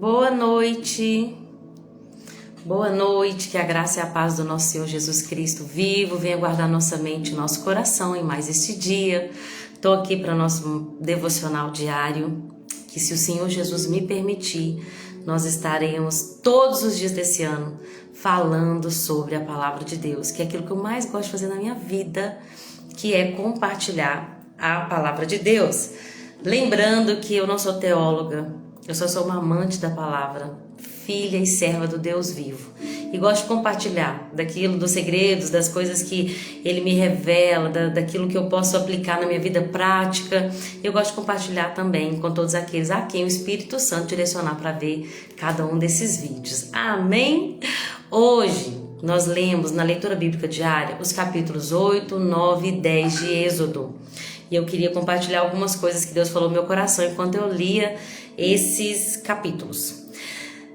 Boa noite. Boa noite, que a graça e a paz do nosso Senhor Jesus Cristo vivo venha guardar nossa mente e nosso coração em mais este dia. Estou aqui para nosso devocional diário, que se o Senhor Jesus me permitir, nós estaremos todos os dias desse ano falando sobre a palavra de Deus, que é aquilo que eu mais gosto de fazer na minha vida, que é compartilhar a palavra de Deus. Lembrando que eu não sou teóloga, eu só sou uma amante da palavra, filha e serva do Deus vivo. E gosto de compartilhar daquilo, dos segredos, das coisas que Ele me revela, daquilo que eu posso aplicar na minha vida prática. Eu gosto de compartilhar também com todos aqueles a quem o Espírito Santo direcionar para ver cada um desses vídeos. Amém? Hoje nós lemos na leitura bíblica diária os capítulos 8, 9 e 10 de Êxodo. E eu queria compartilhar algumas coisas que Deus falou no meu coração enquanto eu lia esses capítulos.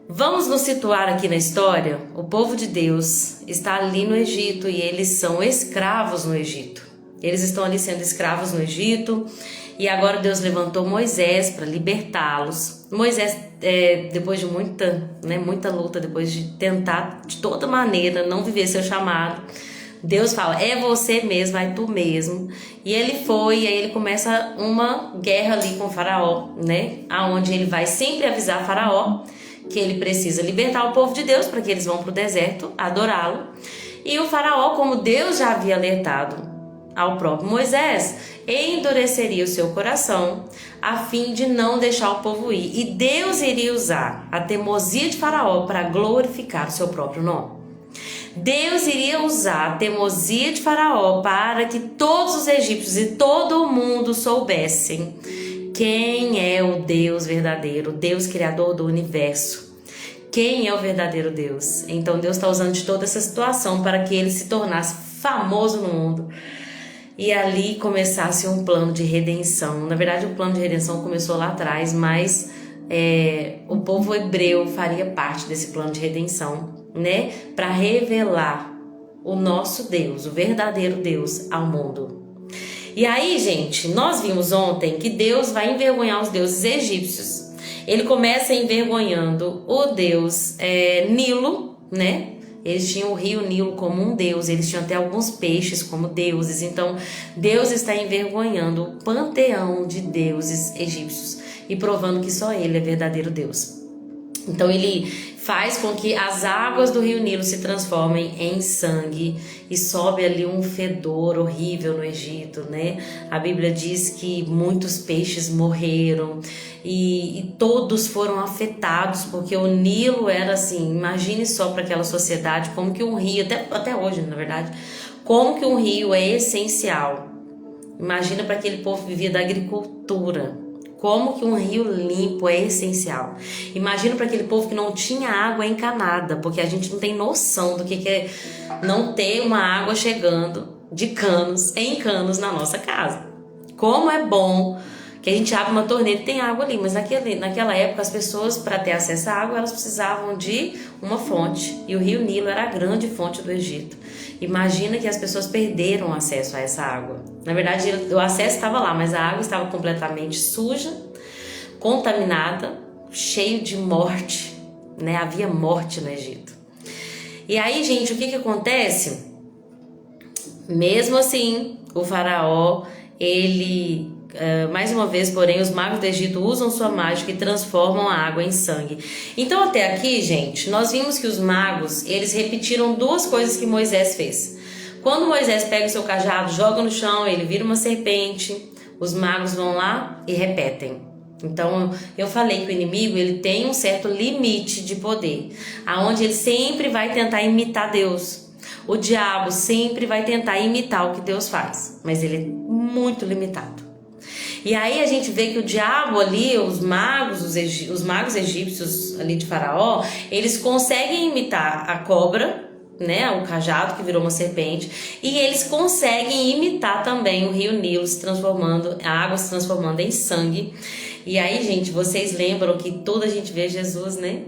Vamos nos situar aqui na história. O povo de Deus está ali no Egito e eles são escravos no Egito. Eles estão ali sendo escravos no Egito e agora Deus levantou Moisés para libertá-los. Moisés, depois de muita luta, depois de tentar de toda maneira não viver seu chamado, Deus fala, é você mesmo, é tu mesmo. E ele foi, e aí ele começa uma guerra ali com o faraó, né? Aonde ele vai sempre avisar Faraó que ele precisa libertar o povo de Deus para que eles vão para o deserto adorá-lo. E o faraó, como Deus já havia alertado ao próprio Moisés, endureceria o seu coração a fim de não deixar o povo ir. E Deus iria usar a teimosia de faraó para glorificar o seu próprio nome. Deus iria usar a teimosia de faraó para que todos os egípcios e todo o mundo soubessem quem é o Deus verdadeiro, o Deus criador do universo. Quem é o verdadeiro Deus? Então Deus está usando de toda essa situação para que ele se tornasse famoso no mundo e ali começasse um plano de redenção. Na verdade, o plano de redenção começou lá atrás, mas o povo hebreu faria parte desse plano de redenção, né? Para revelar o nosso Deus, o verdadeiro Deus ao mundo. E aí, gente, nós vimos ontem que Deus vai envergonhar os deuses egípcios. Ele começa envergonhando o deus Nilo, né? Eles tinham o rio Nilo como um deus, eles tinham até alguns peixes como deuses. Então, Deus está envergonhando o panteão de deuses egípcios e provando que só Ele é verdadeiro Deus. Então, Ele faz com que as águas do rio Nilo se transformem em sangue e sobe ali um fedor horrível no Egito, né? A Bíblia diz que muitos peixes morreram e todos foram afetados, porque o Nilo era assim, imagine só para aquela sociedade como que um rio, até hoje na verdade, como que um rio é essencial. Imagina para aquele povo que vivia da agricultura. Como que um rio limpo é essencial. Imagina para aquele povo que não tinha água encanada, porque a gente não tem noção do que é não ter uma água chegando de canos, em canos na nossa casa. Como é bom que a gente abre uma torneira e tem água ali, mas naquela época as pessoas, para ter acesso à água, elas precisavam de uma fonte, e o rio Nilo era a grande fonte do Egito. Imagina que as pessoas perderam acesso a essa água. Na verdade, o acesso estava lá, mas a água estava completamente suja, contaminada, cheio de morte, né? Havia morte no Egito. E aí, gente, o que acontece? Mesmo assim, o faraó, ele... mais uma vez, porém, os magos do Egito usam sua mágica e transformam a água em sangue. Então, até aqui, gente, nós vimos que os magos, eles repetiram duas coisas que Moisés fez. Quando Moisés pega o seu cajado, joga no chão, ele vira uma serpente, os magos vão lá e repetem. Então, eu falei que o inimigo, ele tem um certo limite de poder, aonde ele sempre vai tentar imitar Deus. O diabo sempre vai tentar imitar o que Deus faz, mas ele é muito limitado. E aí a gente vê que o diabo ali, os magos egípcios ali de Faraó, eles conseguem imitar a cobra, né, o cajado que virou uma serpente, e eles conseguem imitar também o rio Nilo a água se transformando em sangue. E aí, gente, vocês lembram que toda a gente vê Jesus, né?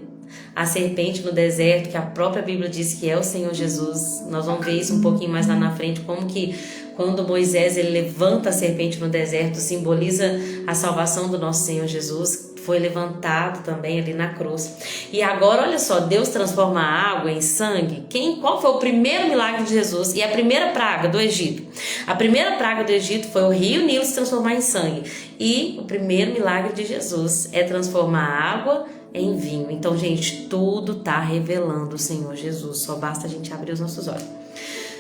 A serpente no deserto, que a própria Bíblia diz que é o Senhor Jesus. Nós vamos ver isso um pouquinho mais lá na frente, como que quando Moisés ele levanta a serpente no deserto, simboliza a salvação do nosso Senhor Jesus. foi levantado também ali na cruz. E agora, olha só, Deus transforma a água em sangue. Qual foi o primeiro milagre de Jesus e a primeira praga do Egito? A primeira praga do Egito foi o rio Nilo se transformar em sangue. E o primeiro milagre de Jesus é transformar a água em vinho. Então, gente, tudo está revelando o Senhor Jesus. Só basta a gente abrir os nossos olhos.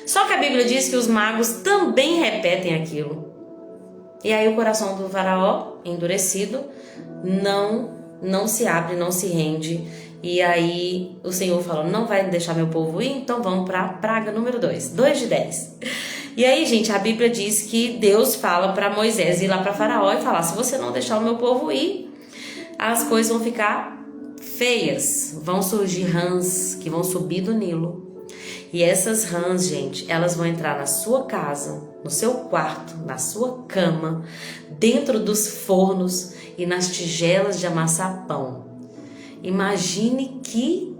Só que a Bíblia diz que os magos também repetem aquilo. E aí o coração do faraó, endurecido, não se abre, não se rende. E aí o Senhor falou, não vai deixar meu povo ir, então vamos para a praga número 2, 2 de 10. E aí, gente, a Bíblia diz que Deus fala para Moisés ir lá para Faraó e falar, se você não deixar o meu povo ir, as coisas vão ficar feias. Vão surgir rãs que vão subir do Nilo. E essas rãs, gente, elas vão entrar na sua casa, no seu quarto, na sua cama, dentro dos fornos e nas tigelas de amassar pão. Imagina que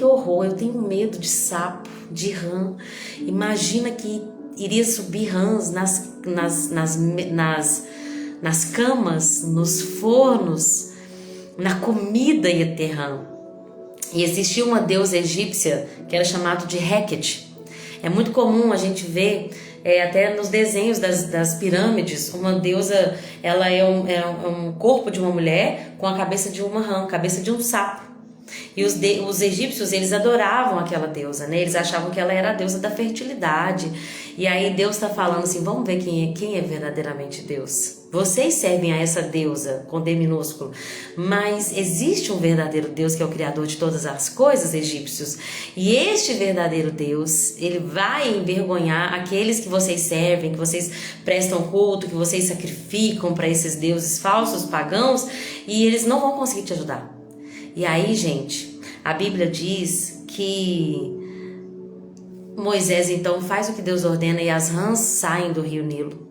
horror, eu tenho medo de sapo, de rã. Imagina que iria subir rãs nas camas, nos fornos, na comida ia ter rã. E existia uma deusa egípcia que era chamada de Heket. É muito comum a gente ver, até nos desenhos das pirâmides, uma deusa, ela é um corpo de uma mulher com a cabeça de uma rã, cabeça de um sapo. E os egípcios, eles adoravam aquela deusa, né? Eles achavam que ela era a deusa da fertilidade. E aí Deus está falando assim, vamos ver quem é verdadeiramente Deus. Vocês servem a essa deusa com D minúsculo, mas existe um verdadeiro Deus que é o criador de todas as coisas, egípcios. E este verdadeiro Deus, ele vai envergonhar aqueles que vocês servem, que vocês prestam culto, que vocês sacrificam para esses deuses falsos, pagãos, e eles não vão conseguir te ajudar. E aí, gente, a Bíblia diz que Moisés então faz o que Deus ordena e as rãs saem do rio Nilo.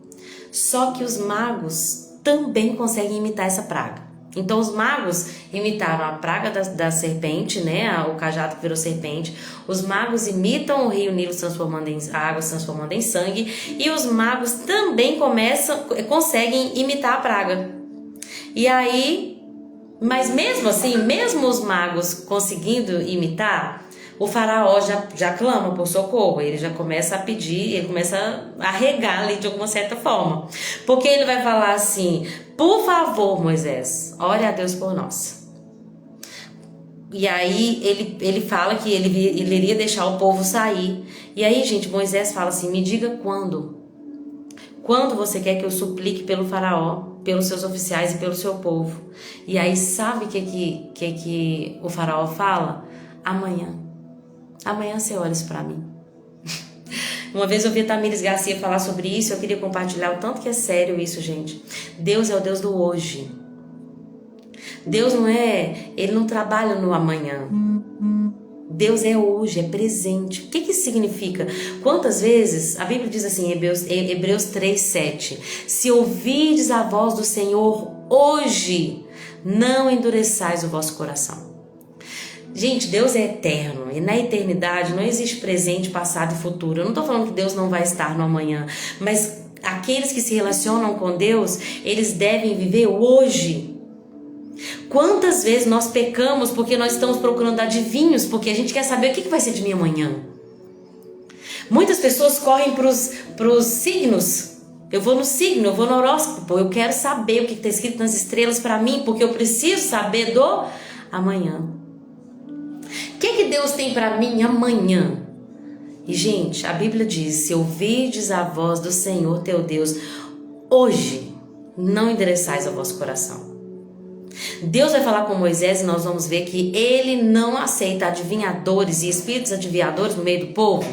Só que os magos também conseguem imitar essa praga. Então os magos imitaram a praga da serpente, né? O cajado que virou serpente. Os magos imitam o rio Nilo a água se transformando em sangue. E os magos também conseguem imitar a praga. E aí, mas mesmo assim, mesmo os magos conseguindo imitar, o faraó já clama por socorro, ele já começa a pedir, ele começa a regar ali de alguma certa forma. Porque ele vai falar assim, por favor, Moisés, ore a Deus por nós. E aí ele fala que ele iria deixar o povo sair. E aí, gente, Moisés fala assim, me diga quando. Quando você quer que eu suplique pelo faraó, pelos seus oficiais e pelo seu povo? E aí sabe o que o faraó fala? Amanhã. Amanhã você olha isso pra mim. Uma vez eu vi a Tamires Garcia falar sobre isso, eu queria compartilhar o tanto que é sério isso, gente. Deus é o Deus do hoje. Deus ele não trabalha no amanhã. Deus é hoje, é presente. O que isso significa? Quantas vezes, a Bíblia diz assim, Hebreus 3:7, se ouvirdes a voz do Senhor hoje, não endureçais o vosso coração. Gente, Deus é eterno e na eternidade não existe presente, passado e futuro. Eu não estou falando que Deus não vai estar no amanhã, mas aqueles que se relacionam com Deus, eles devem viver hoje. Quantas vezes nós pecamos porque nós estamos procurando adivinhos, porque a gente quer saber o que vai ser de mim amanhã. Muitas pessoas correm para os signos. Eu vou no signo, eu vou no horóscopo, eu quero saber o que está escrito nas estrelas para mim, porque eu preciso saber do amanhã. O que Deus tem para mim amanhã? E, gente, a Bíblia diz, se ouvirdes a voz do Senhor teu Deus, hoje não endereçais ao vosso coração. Deus vai falar com Moisés e nós vamos ver que ele não aceita adivinhadores e espíritos adivinhadores no meio do povo.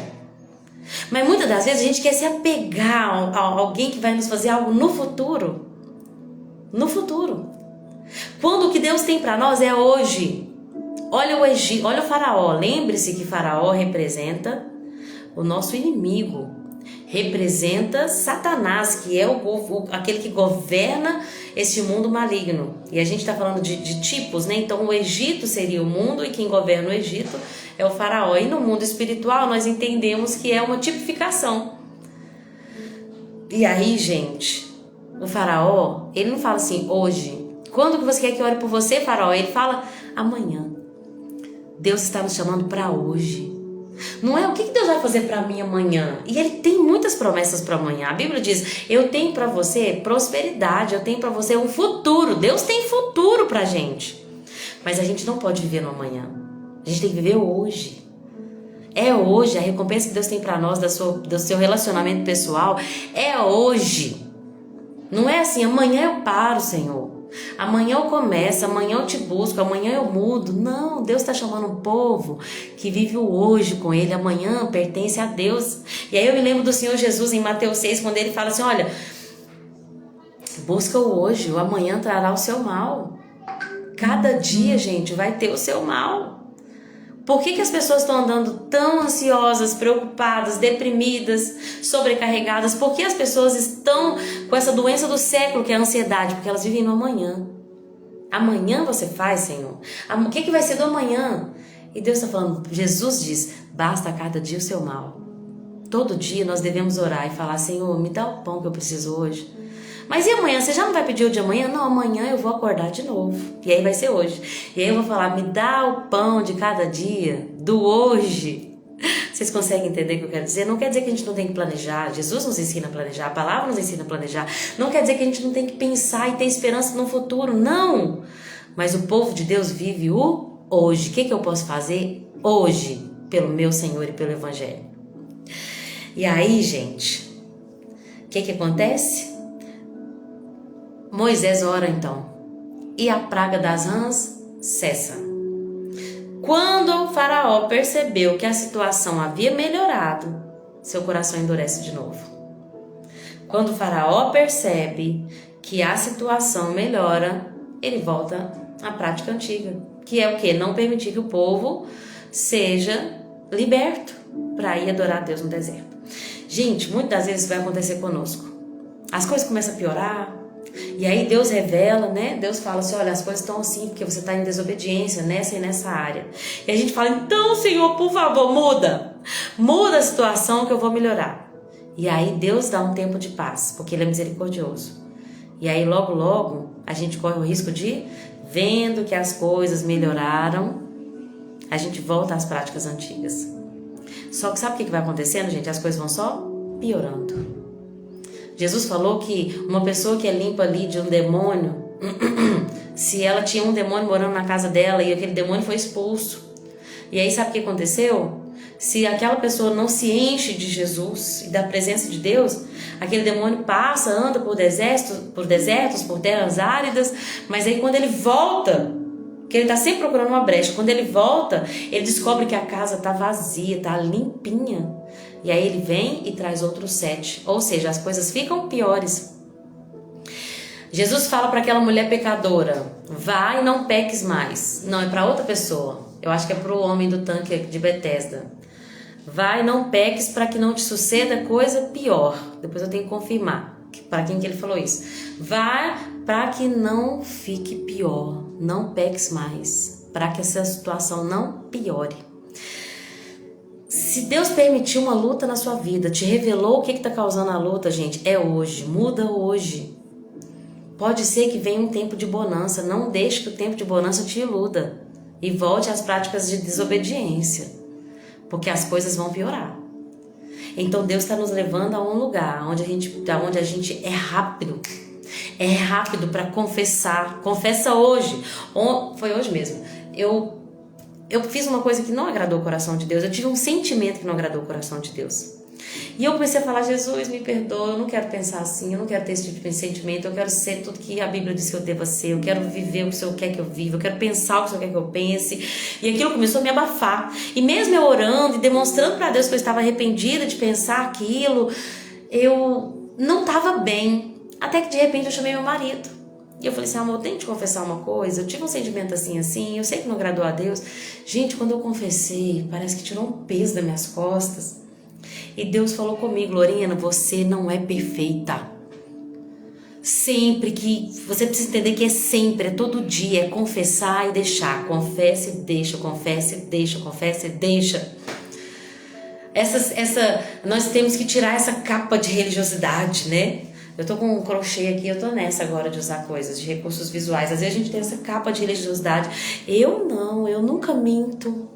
Mas muitas das vezes a gente quer se apegar a alguém que vai nos fazer algo no futuro. No futuro. Quando o que Deus tem para nós é hoje. Olha o Egito, olha o faraó. Lembre-se que faraó representa o nosso inimigo. Representa Satanás, que é aquele que governa este mundo maligno. E a gente está falando de tipos, né? Então o Egito seria o mundo e quem governa o Egito é o faraó. E no mundo espiritual nós entendemos que é uma tipificação. E aí, gente, o faraó, ele não fala assim, hoje Quando que você quer que ore por você, Faraó? Ele fala amanhã. Deus está nos chamando para hoje. Não é o que Deus vai fazer para mim amanhã. E Ele tem muitas promessas para amanhã. A Bíblia diz, eu tenho para você prosperidade, eu tenho para você um futuro. Deus tem futuro pra gente. Mas a gente não pode viver no amanhã. A gente tem que viver hoje. É hoje. A recompensa que Deus tem para nós do seu relacionamento pessoal é hoje. Não é assim, amanhã eu paro, Senhor. Amanhã eu começo, amanhã eu te busco, amanhã eu mudo. Não, Deus está chamando um povo que vive o hoje com Ele. Amanhã pertence a Deus. E aí eu me lembro do Senhor Jesus em Mateus 6, quando Ele fala assim, olha, busca o hoje, o amanhã trará o seu mal. Cada dia, gente, vai ter o seu mal. Por que as pessoas estão andando tão ansiosas, preocupadas, deprimidas, sobrecarregadas? Por que as pessoas estão com essa doença do século, que é a ansiedade? Porque elas vivem no amanhã. Amanhã você faz, Senhor. O que vai ser do amanhã? E Deus está falando, Jesus diz, basta a cada dia o seu mal. Todo dia nós devemos orar e falar, Senhor, me dá o pão que eu preciso hoje. Mas e amanhã? Você já não vai pedir o de amanhã? Não, amanhã eu vou acordar de novo. E aí vai ser hoje. E aí eu vou falar, me dá o pão de cada dia, do hoje. Vocês conseguem entender o que eu quero dizer? Não quer dizer que a gente não tem que planejar. Jesus nos ensina a planejar, a palavra nos ensina a planejar. Não quer dizer que a gente não tem que pensar e ter esperança no futuro. Não! Mas o povo de Deus vive o hoje. O que eu posso fazer hoje pelo meu Senhor e pelo Evangelho? E aí, gente, o que acontece? Moisés ora então, e a praga das rãs cessa. Quando o faraó percebeu que a situação havia melhorado, seu coração endurece de novo. Quando o faraó percebe que a situação melhora, ele volta à prática antiga, que é o quê? Não permitir que o povo seja liberto para ir adorar a Deus no deserto. Gente, muitas das vezes isso vai acontecer conosco. As coisas começam a piorar, e aí Deus revela, né? Deus fala assim, olha, as coisas estão assim porque você está em desobediência nessa e nessa área. E a gente fala, então, Senhor, por favor, muda a situação que eu vou melhorar. E aí Deus dá um tempo de paz, porque Ele é misericordioso. E aí logo, logo, a gente corre o risco de, vendo que as coisas melhoraram, a gente volta às práticas antigas. Só que sabe o que vai acontecendo, gente? As coisas vão só piorando. Jesus falou que uma pessoa que é limpa ali de um demônio, se ela tinha um demônio morando na casa dela e aquele demônio foi expulso, e aí sabe o que aconteceu? Se aquela pessoa não se enche de Jesus e da presença de Deus, aquele demônio passa, anda por desertos, por terras áridas, mas aí quando ele volta, que ele está sempre procurando uma brecha, quando ele volta, ele descobre que a casa está vazia, está limpinha. E aí ele vem e traz outros 7. Ou seja, as coisas ficam piores. Jesus fala para aquela mulher pecadora, vai e não peques mais. Não, é para outra pessoa. Eu acho que é para o homem do tanque de Betesda. Vai e não peques para que não te suceda coisa pior. Depois eu tenho que confirmar para quem que ele falou isso. Vai para que não fique pior. Não peques mais. Para que essa situação não piore. Se Deus permitiu uma luta na sua vida, te revelou o que está causando a luta, gente, é hoje. Muda hoje. Pode ser que venha um tempo de bonança. Não deixe que o tempo de bonança te iluda. E volte às práticas de desobediência. Porque as coisas vão piorar. Então Deus está nos levando a um lugar onde a gente é rápido. É rápido para confessar. Confessa hoje. Foi hoje mesmo. Eu fiz uma coisa que não agradou o coração de Deus. Eu tive um sentimento que não agradou o coração de Deus. E eu comecei a falar, Jesus, me perdoa, eu não quero pensar assim, eu não quero ter esse tipo de sentimento, eu quero ser tudo que a Bíblia diz que eu deva ser, eu quero viver o que o Senhor quer que eu viva, eu quero pensar o que o Senhor quer que eu pense. E aquilo começou a me abafar. E mesmo eu orando e demonstrando para Deus que eu estava arrependida de pensar aquilo, eu não estava bem. Até que de repente eu chamei meu marido. E eu falei assim, amor, eu tenho que te confessar uma coisa, eu tive um sentimento assim, eu sei que não agradou a Deus. Gente, quando eu confessei, parece que tirou um peso das minhas costas. E Deus falou comigo, Lorena, você não é perfeita. Sempre que, você precisa entender que é sempre, é todo dia, é confessar e deixar. Confessa e deixa, confessa e deixa, confessa e deixa. Nós temos que tirar essa capa de religiosidade, né? Eu tô com um crochê aqui, eu tô nessa agora de usar coisas, de recursos visuais. Às vezes a gente tem essa capa de religiosidade. Eu nunca minto.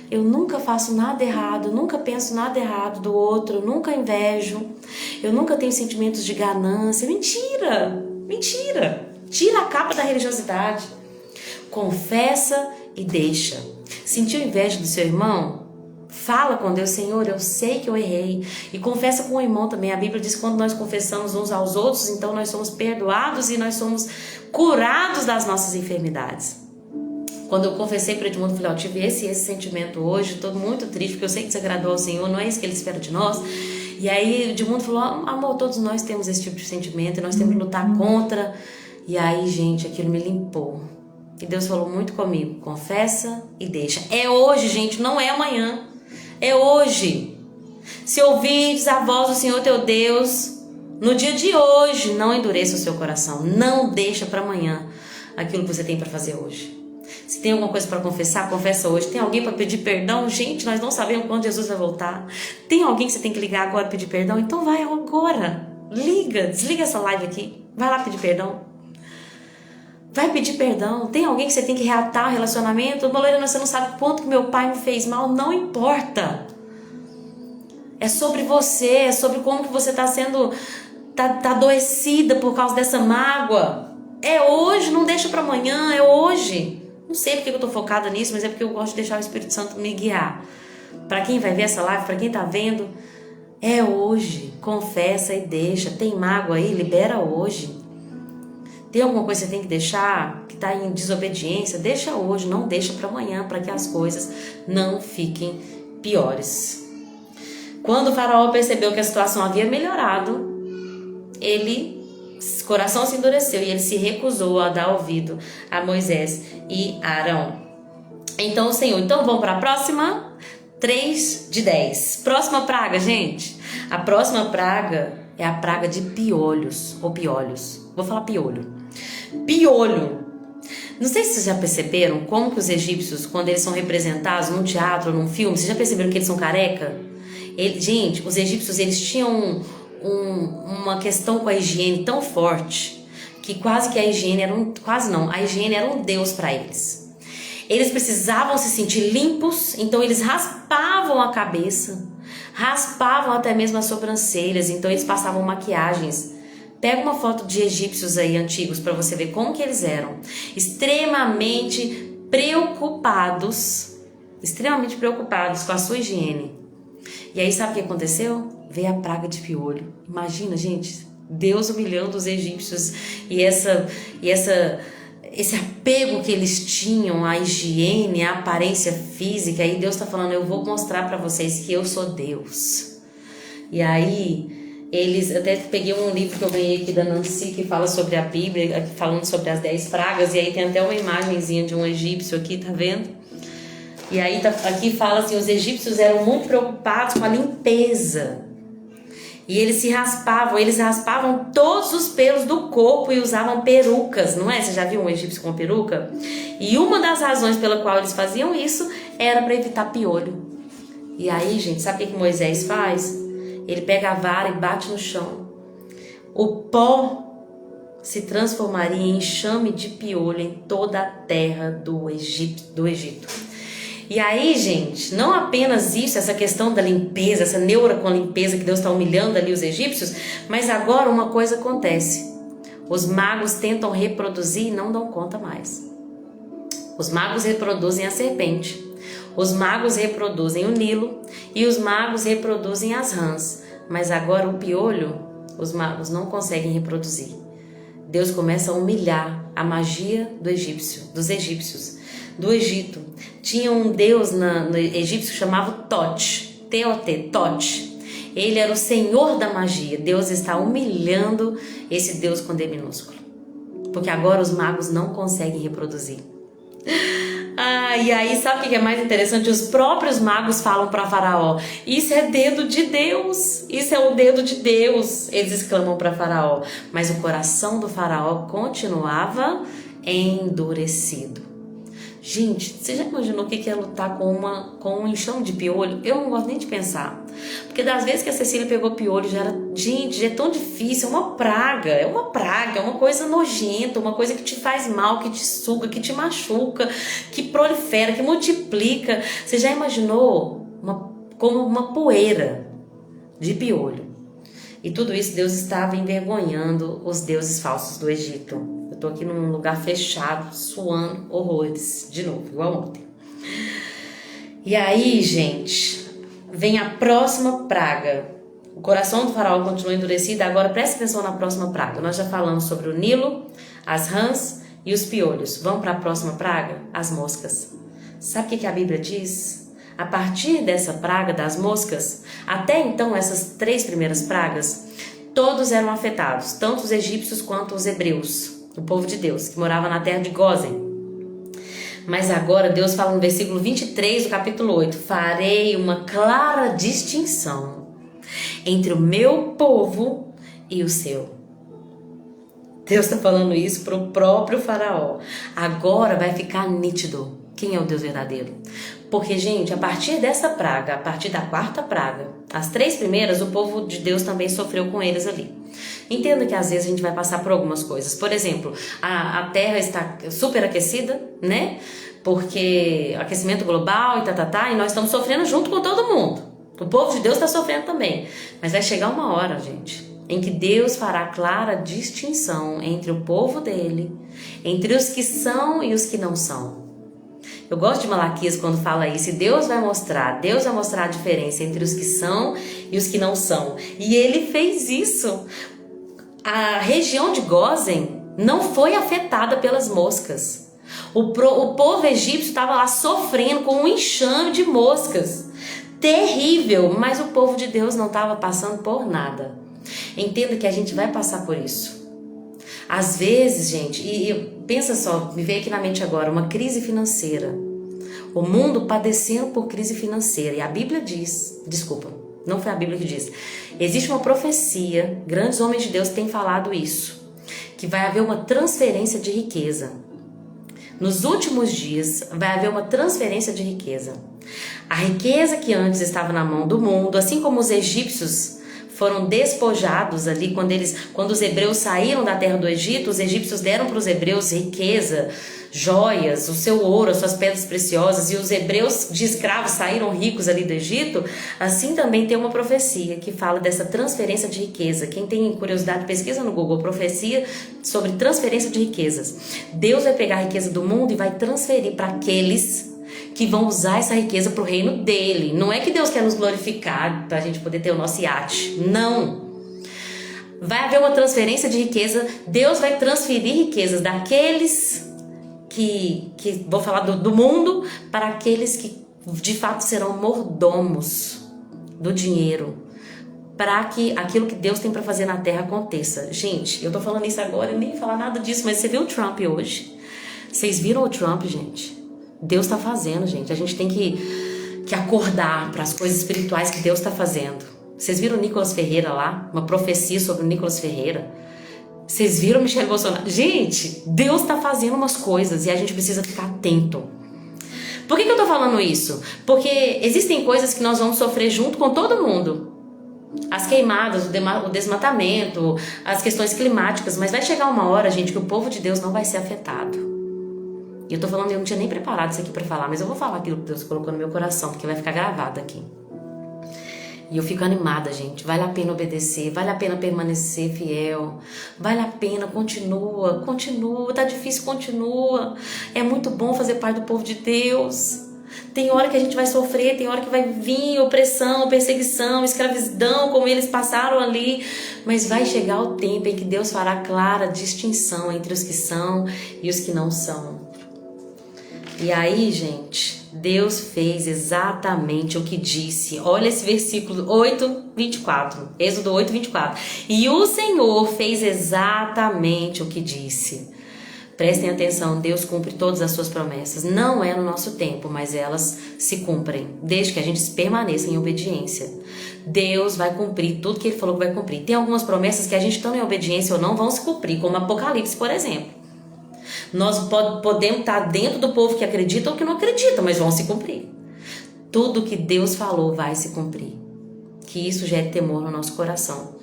Eu nunca faço nada errado, nunca penso nada errado do outro, nunca invejo, eu nunca tenho sentimentos de ganância. Mentira! Mentira! Tira a capa da religiosidade. Confessa e deixa. Sentiu inveja do seu irmão? Fala com Deus, Senhor, eu sei que eu errei. E confessa com o irmão também. A Bíblia diz que quando nós confessamos uns aos outros, então nós somos perdoados e nós somos curados das nossas enfermidades. Quando eu confessei para Edmundo, falei, eu tive esse sentimento hoje, estou muito triste, porque eu sei que desagradou ao Senhor, não é isso que Ele espera de nós. E aí Edmundo falou, amor, todos nós temos esse tipo de sentimento, e nós temos que lutar contra. E aí, gente, aquilo me limpou. E Deus falou muito comigo, confessa e deixa. É hoje, gente, não é amanhã, é hoje. Se ouvires a voz do Senhor teu Deus, no dia de hoje, não endureça o seu coração, não deixa para amanhã aquilo que você tem para fazer hoje. Se tem alguma coisa para confessar, confessa hoje. Tem alguém para pedir perdão? Gente, nós não sabemos quando Jesus vai voltar. Tem alguém que você tem que ligar agora e pedir perdão? Então vai agora. Liga, desliga essa live aqui. Vai lá pedir perdão. Vai pedir perdão. Tem alguém que você tem que reatar o relacionamento? Lorena, você não sabe quanto que meu pai me fez mal. Não importa. É sobre você, é sobre como que você está sendo, tá adoecida por causa dessa mágoa. É hoje, não deixa para amanhã, é hoje. Não sei porque eu tô focada nisso, mas é porque eu gosto de deixar o Espírito Santo me guiar. Para quem vai ver essa live, para quem tá vendo, é hoje. Confessa e deixa. Tem mágoa aí, libera hoje. Tem alguma coisa que você tem que deixar, que tá em desobediência, deixa hoje, não deixa para amanhã, para que as coisas não fiquem piores. Quando o faraó percebeu que a situação havia melhorado, coração se endureceu e ele se recusou a dar ouvido a Moisés e Arão. Então, Senhor, vamos para a próxima? 3 de 10. Próxima praga, gente. A próxima praga é a praga de piolhos, ou piolhos. Vou falar piolho. Piolho. Não sei se vocês já perceberam como que os egípcios, quando eles são representados num teatro, num filme, vocês já perceberam que eles são careca? Gente, os egípcios, eles tinham uma questão com a higiene tão forte que quase que a higiene era um deus para eles. Eles precisavam se sentir limpos, então eles raspavam a cabeça, raspavam até mesmo as sobrancelhas, então eles passavam maquiagens. Pega uma foto de egípcios aí antigos para você ver como que eles eram, extremamente preocupados com a sua higiene. E aí sabe o que aconteceu? Veio a praga de piolho. Imagina, gente, Deus humilhando os egípcios e esse apego que eles tinham à higiene, à aparência física. E Deus está falando, eu vou mostrar para vocês que eu sou Deus. E aí, até peguei um livro que eu ganhei aqui da Nancy, que fala sobre a Bíblia, falando sobre as 10 pragas. E aí tem até uma imagenzinha de um egípcio aqui, tá vendo? E aí aqui fala assim, os egípcios eram muito preocupados com a limpeza. E eles raspavam todos os pelos do corpo e usavam perucas, não é? Você já viu um egípcio com peruca? E uma das razões pela qual eles faziam isso era para evitar piolho. E aí, gente, sabe o que Moisés faz? Ele pega a vara e bate no chão. O pó se transformaria em enxame de piolho em toda a terra do Egito. E aí, gente, não apenas isso, essa questão da limpeza, essa neura com a limpeza que Deus está humilhando ali os egípcios, mas agora uma coisa acontece. Os magos tentam reproduzir e não dão conta mais. Os magos reproduzem a serpente, os magos reproduzem o Nilo e os magos reproduzem as rãs. Mas agora o piolho, os magos não conseguem reproduzir. Deus começa a humilhar a magia dos egípcios. Do Egito. Tinha um deus no egípcio que chamava Tote. T-O-T, Tote. Ele era o senhor da magia. Deus está humilhando esse deus com D minúsculo. Porque agora os magos não conseguem reproduzir. E aí sabe o que é mais interessante? Os próprios magos falam para Faraó, isso é dedo de Deus, isso é o dedo de Deus, eles exclamam para Faraó. Mas o coração do Faraó continuava endurecido. Gente, você já imaginou o que é lutar com um enxame de piolho? Eu não gosto nem de pensar. Porque das vezes que a Cecília pegou piolho, já era, gente, já é tão difícil, é uma praga, é uma coisa nojenta, uma coisa que te faz mal, que te suga, que te machuca, que prolifera, que multiplica. Você já imaginou como uma poeira de piolho? E tudo isso Deus estava envergonhando os deuses falsos do Egito. Eu tô aqui num lugar fechado, suando horrores, de novo, igual ontem. E aí, gente, vem a próxima praga. O coração do faraó continua endurecido. Agora preste atenção na próxima praga. Nós já falamos sobre o Nilo, as rãs e os piolhos. Vamos para a próxima praga? As moscas. Sabe o que a Bíblia diz? A partir dessa praga das moscas, até então essas 3 primeiras pragas, todos eram afetados, tanto os egípcios quanto os hebreus, o povo de Deus, que morava na terra de Gósen. Mas agora Deus fala no versículo 23 do capítulo 8, farei uma clara distinção entre o meu povo e o seu. Deus está falando isso para o próprio faraó. Agora vai ficar nítido quem é o Deus verdadeiro. Porque, gente, a partir dessa praga, a partir da 4ª praga, as 3 primeiras, o povo de Deus também sofreu com eles ali. Entenda que às vezes a gente vai passar por algumas coisas. Por exemplo, a terra está superaquecida, né? Porque aquecimento global e nós estamos sofrendo junto com todo mundo. O povo de Deus está sofrendo também. Mas vai chegar uma hora, gente, em que Deus fará clara distinção entre o povo dele, entre os que são e os que não são. Eu gosto de Malaquias quando fala isso. Deus vai mostrar a diferença entre os que são e os que não são. E ele fez isso. A região de Gósen não foi afetada pelas moscas. O povo egípcio estava lá sofrendo com um enxame de moscas. Terrível, mas o povo de Deus não estava passando por nada. Entenda que a gente vai passar por isso. Às vezes, gente, e pensa só, me veio aqui na mente agora, uma crise financeira. O mundo padecendo por crise financeira. E a Bíblia diz, desculpa, não foi a Bíblia que diz. Existe uma profecia, grandes homens de Deus têm falado isso, que vai haver uma transferência de riqueza. Nos últimos dias vai haver uma transferência de riqueza. A riqueza que antes estava na mão do mundo, assim como os egípcios foram despojados ali, quando os hebreus saíram da terra do Egito, os egípcios deram para os hebreus riqueza, joias, o seu ouro, as suas pedras preciosas, e os hebreus de escravos saíram ricos ali do Egito. Assim também tem uma profecia que fala dessa transferência de riqueza. Quem tem curiosidade, pesquisa no Google, profecia sobre transferência de riquezas. Deus vai pegar a riqueza do mundo e vai transferir para aqueles que vão usar essa riqueza para o reino dele. Não é que Deus quer nos glorificar para a gente poder ter o nosso iate. Não. Vai haver uma transferência de riqueza. Deus vai transferir riquezas daqueles que vou falar do mundo, para aqueles que de fato serão mordomos do dinheiro, para que aquilo que Deus tem para fazer na terra aconteça. Gente, eu tô falando isso agora, eu nem ia falar nada disso, mas você viu o Trump hoje? Vocês viram o Trump, gente? Deus tá fazendo, gente. A gente tem que acordar para as coisas espirituais que Deus tá fazendo. Vocês viram o Nicolas Ferreira lá? Uma profecia sobre o Nicolas Ferreira? Vocês viram Michele Bolsonaro? Gente, Deus tá fazendo umas coisas e a gente precisa ficar atento. Por que eu tô falando isso? Porque existem coisas que nós vamos sofrer junto com todo mundo. As queimadas, o desmatamento, as questões climáticas. Mas vai chegar uma hora, gente, que o povo de Deus não vai ser afetado. E eu tô falando, eu não tinha nem preparado isso aqui pra falar, mas eu vou falar aquilo que Deus colocou no meu coração, porque vai ficar gravado aqui. E eu fico animada, gente. Vale a pena obedecer, vale a pena permanecer fiel, vale a pena, continua, tá difícil, continua. É muito bom fazer parte do povo de Deus. Tem hora que a gente vai sofrer, tem hora que vai vir opressão, perseguição, escravidão, como eles passaram ali. Mas vai chegar o tempo em que Deus fará clara distinção entre os que são e os que não são. E aí, gente, Deus fez exatamente o que disse. Olha esse versículo 8:24, Êxodo 8:24. E o Senhor fez exatamente o que disse. Prestem atenção, Deus cumpre todas as suas promessas. Não é no nosso tempo, mas elas se cumprem, desde que a gente permaneça em obediência. Deus vai cumprir tudo que Ele falou que vai cumprir. Tem algumas promessas que a gente estando em obediência ou não vão se cumprir, como Apocalipse, por exemplo. Nós podemos estar dentro do povo que acredita ou que não acredita, mas vão se cumprir. Tudo que Deus falou vai se cumprir. que isso gere temor no nosso coração.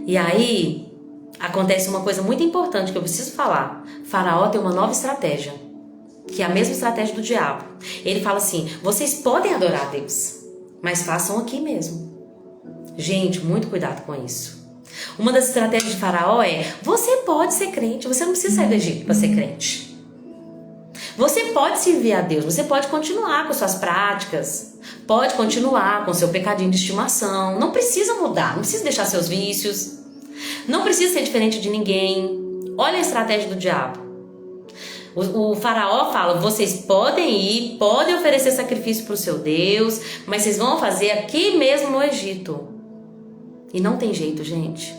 E aí acontece uma coisa muito importante que eu preciso falar. Faraó tem uma nova estratégia, que é a mesma estratégia do diabo. Ele fala assim: vocês podem adorar a Deus, mas façam aqui mesmo. Gente, muito cuidado com isso. Uma das estratégias de Faraó é: você pode ser crente, você não precisa sair do Egito para ser crente. Você pode servir a Deus, você pode continuar com suas práticas, pode continuar com seu pecadinho de estimação, não precisa mudar, não precisa deixar seus vícios, não precisa ser diferente de ninguém. Olha a estratégia do diabo. O faraó fala: vocês podem ir, podem oferecer sacrifício para o seu Deus, mas vocês vão fazer aqui mesmo no Egito. E não tem jeito, gente.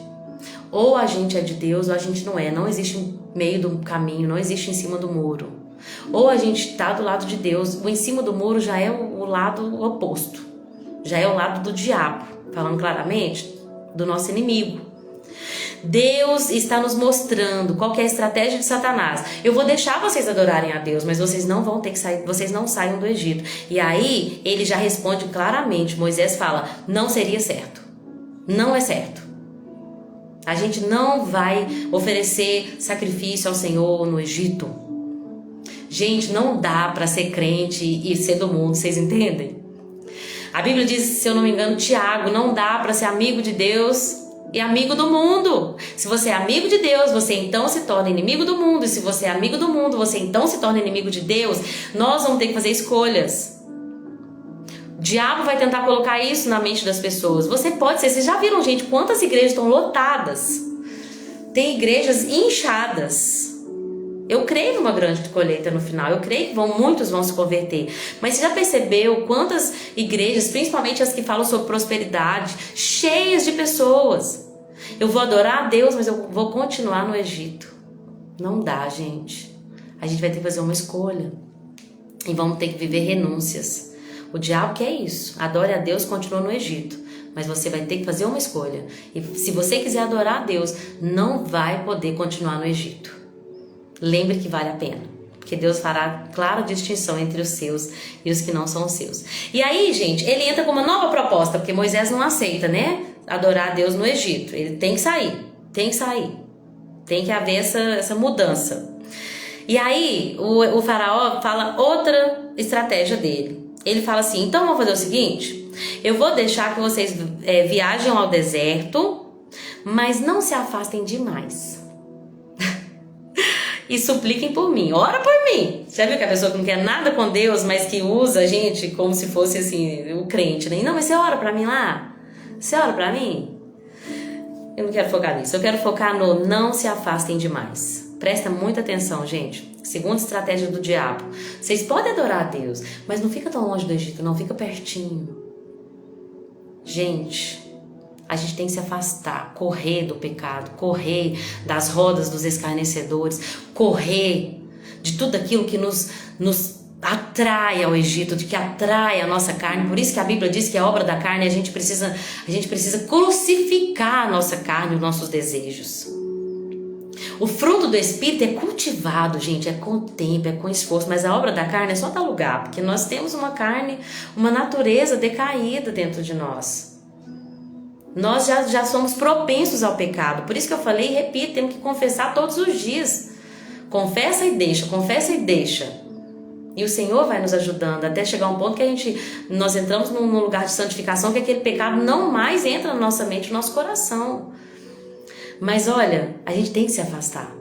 Ou a gente é de Deus ou a gente não é. Não existe meio do caminho, não existe em cima do muro. Ou a gente está do lado de Deus, o em cima do muro já é o lado oposto. Já é o lado do diabo, falando claramente, do nosso inimigo. Deus está nos mostrando qual que é a estratégia de Satanás. Eu vou deixar vocês adorarem a Deus, mas vocês não vão ter que sair, vocês não saiam do Egito. E aí ele já responde claramente. Moisés fala: não seria certo. Não é certo. A gente não vai oferecer sacrifício ao Senhor no Egito. Gente, não dá para ser crente e ser do mundo, vocês entendem? A Bíblia diz, se eu não me engano, Tiago, não dá para ser amigo de Deus e amigo do mundo. Se você é amigo de Deus, você então se torna inimigo do mundo. E se você é amigo do mundo, você então se torna inimigo de Deus. Nós vamos ter que fazer escolhas. O diabo vai tentar colocar isso na mente das pessoas. Você pode ser. Vocês já viram, gente, quantas igrejas estão lotadas? Tem igrejas inchadas. Eu creio numa grande colheita no final. Eu creio que muitos vão se converter. Mas você já percebeu quantas igrejas, principalmente as que falam sobre prosperidade, cheias de pessoas? Eu vou adorar a Deus, mas eu vou continuar no Egito. Não dá, gente. A gente vai ter que fazer uma escolha. E vamos ter que viver renúncias. O diabo quer isso. Adore a Deus, continua no Egito. Mas você vai ter que fazer uma escolha. E se você quiser adorar a Deus, não vai poder continuar no Egito. Lembre que vale a pena, porque Deus fará clara distinção entre os seus e os que não são os seus. E aí, gente, ele entra com uma nova proposta, porque Moisés não aceita, né? Adorar a Deus no Egito. Ele tem que sair, tem que sair. Tem que haver essa mudança. E aí, o faraó fala outra estratégia dele. Ele fala assim: então vamos fazer o seguinte, eu vou deixar que vocês viajem ao deserto, mas não se afastem demais. E supliquem por mim, ora por mim. Já viu que a pessoa que não quer nada com Deus, mas que usa a gente como se fosse assim, o crente, né? Não, mas você ora pra mim lá? Você ora pra mim? Eu não quero focar nisso, eu quero focar no não se afastem demais. Presta muita atenção, gente. Segunda estratégia do diabo. Vocês podem adorar a Deus, mas não fica tão longe do Egito, não, fica pertinho. Gente, a gente tem que se afastar, correr do pecado, correr das rodas dos escarnecedores, correr de tudo aquilo que nos atrai ao Egito, de que atrai a nossa carne. Por isso que a Bíblia diz que a obra da carne, a gente precisa crucificar a nossa carne, os nossos desejos. O fruto do Espírito é cultivado, gente, é com tempo, é com esforço, mas a obra da carne é só dar lugar, porque nós temos uma carne, uma natureza decaída dentro de nós. Nós já somos propensos ao pecado. Por isso que eu falei e repito, temos que confessar todos os dias. Confessa e deixa, confessa e deixa. E o Senhor vai nos ajudando até chegar um ponto que nós entramos num lugar de santificação, que aquele pecado não mais entra na nossa mente, no nosso coração. Mas olha, a gente tem que se afastar.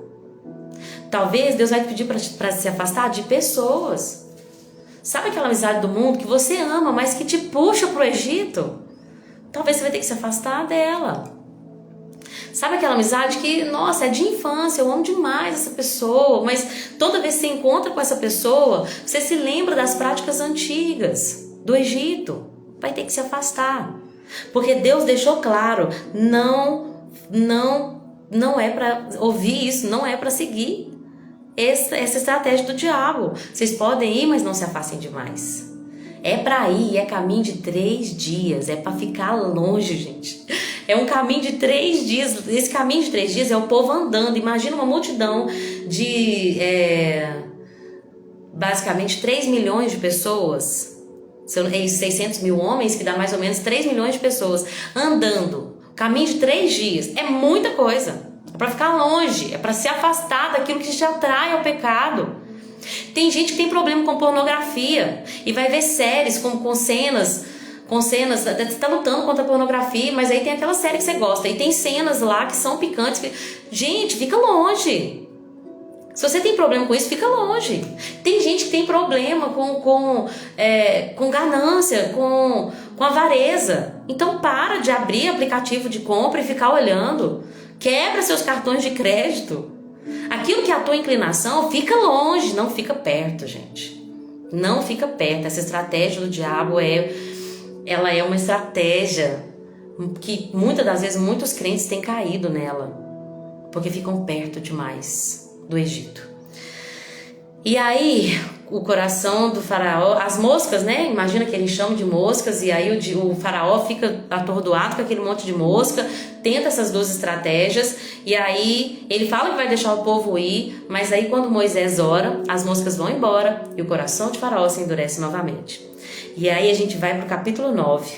Talvez Deus vai te pedir para se afastar de pessoas. Sabe aquela amizade do mundo que você ama, mas que te puxa para o Egito? Talvez você vai ter que se afastar dela. Sabe aquela amizade que, nossa, é de infância, eu amo demais essa pessoa, mas toda vez que você encontra com essa pessoa, você se lembra das práticas antigas do Egito. Vai ter que se afastar. Porque Deus deixou claro, não é para ouvir isso, não é para seguir essa estratégia do diabo. Vocês podem ir, mas não se afastem demais. É para ir, é caminho de 3 dias, é para ficar longe, gente. É um caminho de 3 dias. Esse caminho de 3 dias é o povo andando. Imagina uma multidão de basicamente 3 milhões de pessoas São 600 mil homens, que dá mais ou menos 3 milhões de pessoas andando. Caminho de 3 dias. É muita coisa. É para ficar longe. É para se afastar daquilo que te atrai ao pecado. Tem gente que tem problema com pornografia e vai ver séries com cenas. Você tá lutando contra a pornografia, mas aí tem aquela série que você gosta. E tem cenas lá que são picantes. Gente, fica longe. Se você tem problema com isso, fica longe. Tem gente que tem problema com ganância, com avareza. Então para de abrir aplicativo de compra e ficar olhando. Quebra seus cartões de crédito. Aquilo que é a tua inclinação, fica longe, não fica perto, gente. Não fica perto. Essa estratégia do diabo ela é uma estratégia que muitas das vezes muitos crentes têm caído nela, porque ficam perto demais do Egito. E aí o coração do faraó, as moscas, né? Imagina que eles chamam de moscas, e aí o faraó fica atordoado com aquele monte de mosca, tenta essas 2 estratégias, e aí ele fala que vai deixar o povo ir, mas aí quando Moisés ora, as moscas vão embora e o coração de faraó se endurece novamente. E aí a gente vai para o capítulo 9,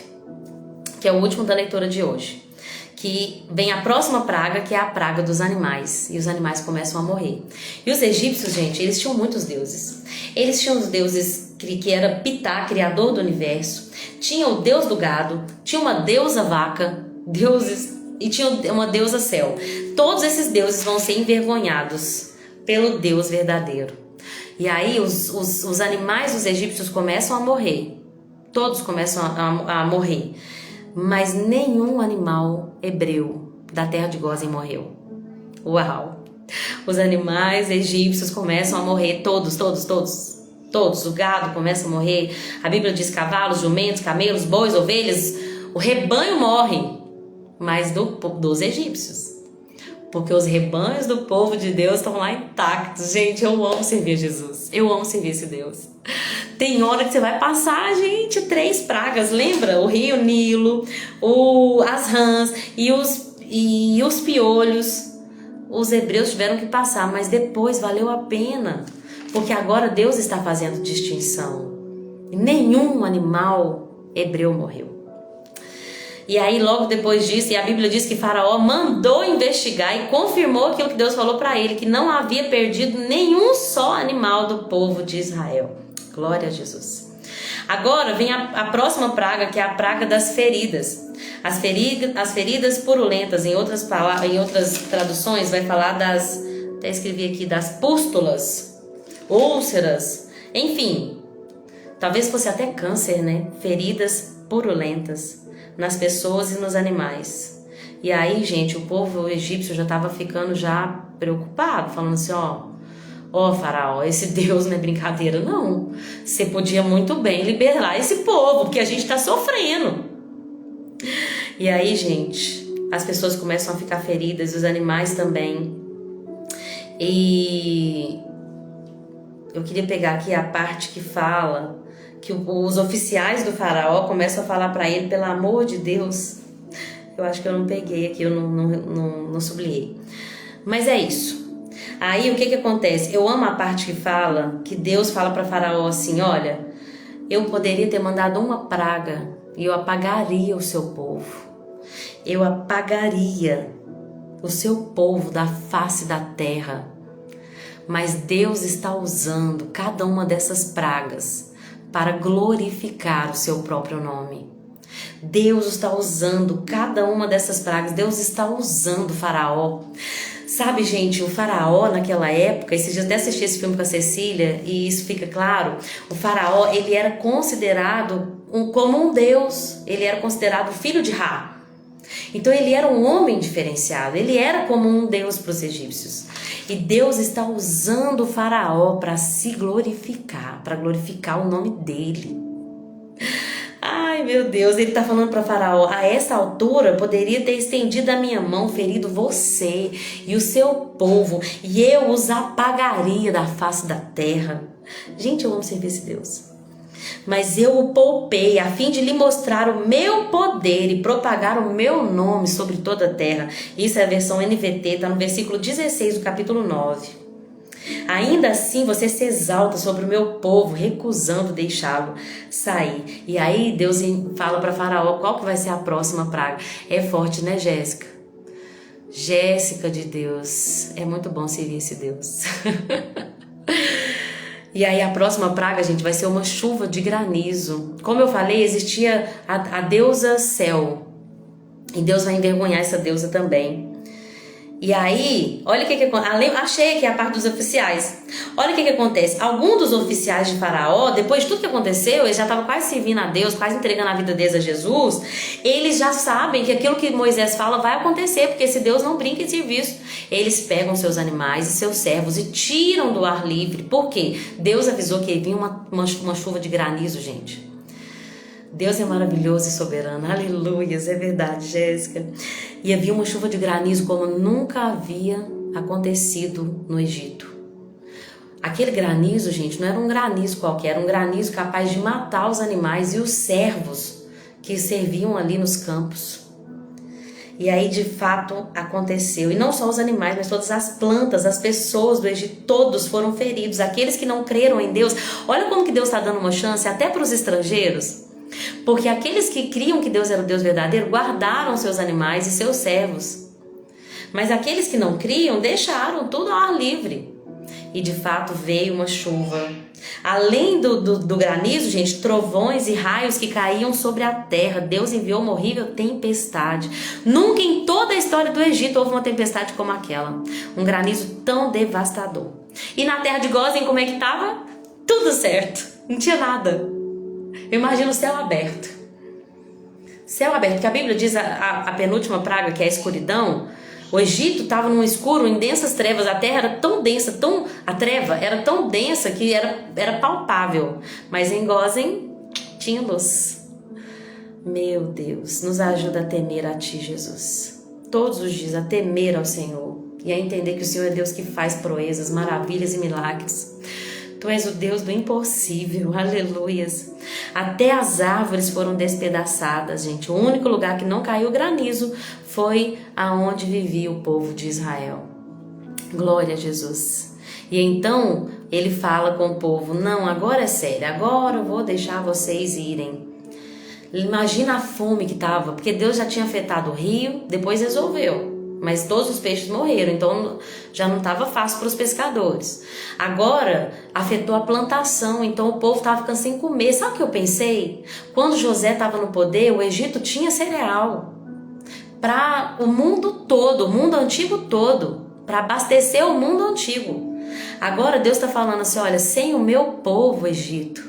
que é o último da leitura de hoje, que vem a próxima praga, que é a praga dos animais, e os animais começam a morrer. E os egípcios, gente, eles tinham muitos deuses. Eles tinham os deuses que era Pitá, criador do universo, tinha o deus do gado, tinha uma deusa vaca, deuses, e tinha uma deusa céu. Todos esses deuses vão ser envergonhados pelo Deus verdadeiro. E aí os animais dos egípcios começam a morrer. Todos começam a morrer. Mas nenhum animal hebreu da terra de Gósen morreu. Uau! Os animais egípcios começam a morrer, todos. O gado começa a morrer. A Bíblia diz cavalos, jumentos, camelos, bois, ovelhas. O rebanho morre, mas dos egípcios. Porque os rebanhos do povo de Deus estão lá intactos. Gente, eu amo servir Jesus. Eu amo servir esse Deus. Tem hora que você vai passar, gente, 3 pragas. Lembra? O rio Nilo, as rãs e os piolhos. Os hebreus tiveram que passar, mas depois valeu a pena. Porque agora Deus está fazendo distinção. E nenhum animal hebreu morreu. E aí logo depois disso, e a Bíblia diz que Faraó mandou investigar e confirmou aquilo que Deus falou para ele, que não havia perdido nenhum só animal do povo de Israel. Glória a Jesus. Agora vem a próxima praga, que é a praga das feridas. As feridas purulentas, em outras traduções vai falar até escrevi aqui, das pústulas, úlceras, enfim. Talvez fosse até câncer, né? Feridas purulentas nas pessoas e nos animais. E aí, gente, o povo egípcio já estava ficando já preocupado, falando assim, ó faraó, esse Deus não é brincadeira não. Você podia muito bem liberar esse povo, porque a gente está sofrendo. E aí, gente, as pessoas começam a ficar feridas, os animais também. E eu queria pegar aqui a parte que fala que os oficiais do faraó começam a falar para ele, pelo amor de Deus. Eu acho que eu não peguei aqui, eu não sublinhei. Mas é isso. Aí o que acontece? Eu amo a parte que fala, que Deus fala para faraó assim, olha, eu poderia ter mandado uma praga e eu apagaria o seu povo. Eu apagaria o seu povo da face da terra. Mas Deus está usando cada uma dessas pragas para glorificar o seu próprio nome. Deus está usando cada uma dessas pragas. Deus está usando o faraó. Sabe, gente, o faraó naquela época, esses dias até assisti esse filme com a Cecília, e isso fica claro, o faraó, ele era considerado como um deus, ele era considerado filho de Ra. Então ele era um homem diferenciado, ele era como um deus para os egípcios. E Deus está usando o faraó para se glorificar, para glorificar o nome dele. Ai, meu Deus, ele está falando para faraó, a essa altura poderia ter estendido a minha mão, ferido você e o seu povo, e eu os apagaria da face da terra. Gente, eu amo servir esse Deus. Mas eu o poupei a fim de lhe mostrar o meu poder e propagar o meu nome sobre toda a terra. Isso é a versão NVT, está no versículo 16 do capítulo 9. Ainda assim você se exalta sobre o meu povo, recusando deixá-lo sair. E aí Deus fala para Faraó qual que vai ser a próxima praga. É forte, né, Jéssica? Jéssica de Deus. É muito bom servir esse Deus. E aí a próxima praga, gente, vai ser uma chuva de granizo. Como eu falei, existia a deusa Céu. E Deus vai envergonhar essa deusa também. E aí, olha o que acontece. Achei aqui a parte dos oficiais. Olha o que acontece. Alguns dos oficiais de Faraó, depois de tudo que aconteceu, eles já estavam quase servindo a Deus, quase entregando a vida deles a Jesus. Eles já sabem que aquilo que Moisés fala vai acontecer, porque esse Deus não brinca em serviço. Eles pegam seus animais e seus servos e tiram do ar livre. Por quê? Deus avisou que vinha uma chuva de granizo, gente. Deus é maravilhoso e soberano, aleluias, é verdade, Jéssica. E havia uma chuva de granizo como nunca havia acontecido no Egito. Aquele granizo, gente, não era um granizo qualquer, era um granizo capaz de matar os animais e os servos que serviam ali nos campos. E aí, de fato, aconteceu. E não só os animais, mas todas as plantas, as pessoas do Egito, todos foram feridos. Aqueles que não creram em Deus. Olha como que Deus está dando uma chance até para os estrangeiros. Porque aqueles que criam que Deus era o Deus verdadeiro guardaram seus animais e seus servos. Mas aqueles que não criam deixaram tudo ao ar livre. E de fato veio uma chuva. Além do granizo, gente, trovões e raios que caíam sobre a terra. Deus enviou uma horrível tempestade. Nunca em toda a história do Egito houve uma tempestade como aquela. Um granizo tão devastador. E na terra de Gósen, como é que estava? Tudo certo. Não tinha nada. Eu imagino o céu aberto. Céu aberto, porque a Bíblia diz a penúltima praga, que é a escuridão. O Egito estava num escuro, em densas trevas. A terra era tão densa, a treva era tão densa que era palpável. Mas em Gósen tinha luz. Meu Deus, nos ajuda a temer a Ti, Jesus. Todos os dias a temer ao Senhor. E a entender que o Senhor é Deus que faz proezas, maravilhas e milagres. Tu és o Deus do impossível, aleluias. Até as árvores foram despedaçadas, gente. O único lugar que não caiu granizo foi aonde vivia o povo de Israel. Glória a Jesus. E então ele fala com o povo, não, agora é sério, agora eu vou deixar vocês irem. Imagina a fome que estava, porque Deus já tinha afetado o rio, depois resolveu. Mas todos os peixes morreram, então já não estava fácil para os pescadores. Agora afetou a plantação, então o povo estava ficando sem comer. Sabe o que eu pensei? Quando José estava no poder, o Egito tinha cereal para o mundo todo, o mundo antigo todo, para abastecer o mundo antigo. Agora Deus está falando assim, olha, sem o meu povo, Egito,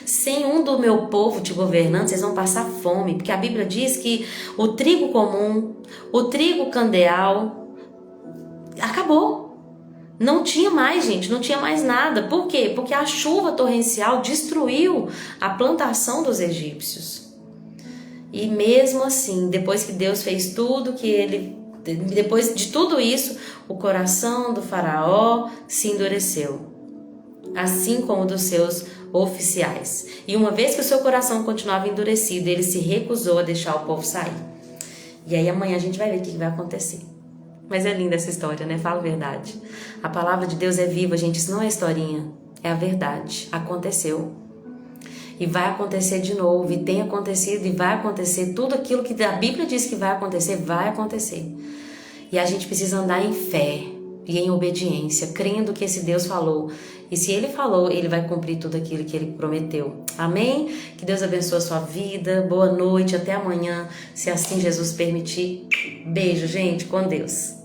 sem um do meu povo te governando, vocês vão passar fome, porque a Bíblia diz que o trigo comum, o trigo candeal, acabou. Não tinha mais, gente, não tinha mais nada. Por quê? Porque a chuva torrencial destruiu a plantação dos egípcios. E mesmo assim, depois que Deus fez tudo depois de tudo isso, o coração do faraó se endureceu, assim como dos seus oficiais. E uma vez que o seu coração continuava endurecido, ele se recusou a deixar o povo sair. E aí amanhã a gente vai ver o que vai acontecer. Mas é linda essa história, né? Fala a verdade. A palavra de Deus é viva, gente. Isso não é historinha, é a verdade. Aconteceu. E vai acontecer de novo. E tem acontecido e vai acontecer. Tudo aquilo que a Bíblia diz que vai acontecer. E a gente precisa andar em fé e em obediência, crendo que esse Deus falou. E se Ele falou, Ele vai cumprir tudo aquilo que Ele prometeu. Amém? Que Deus abençoe a sua vida. Boa noite, até amanhã, se assim Jesus permitir. Beijo, gente, com Deus.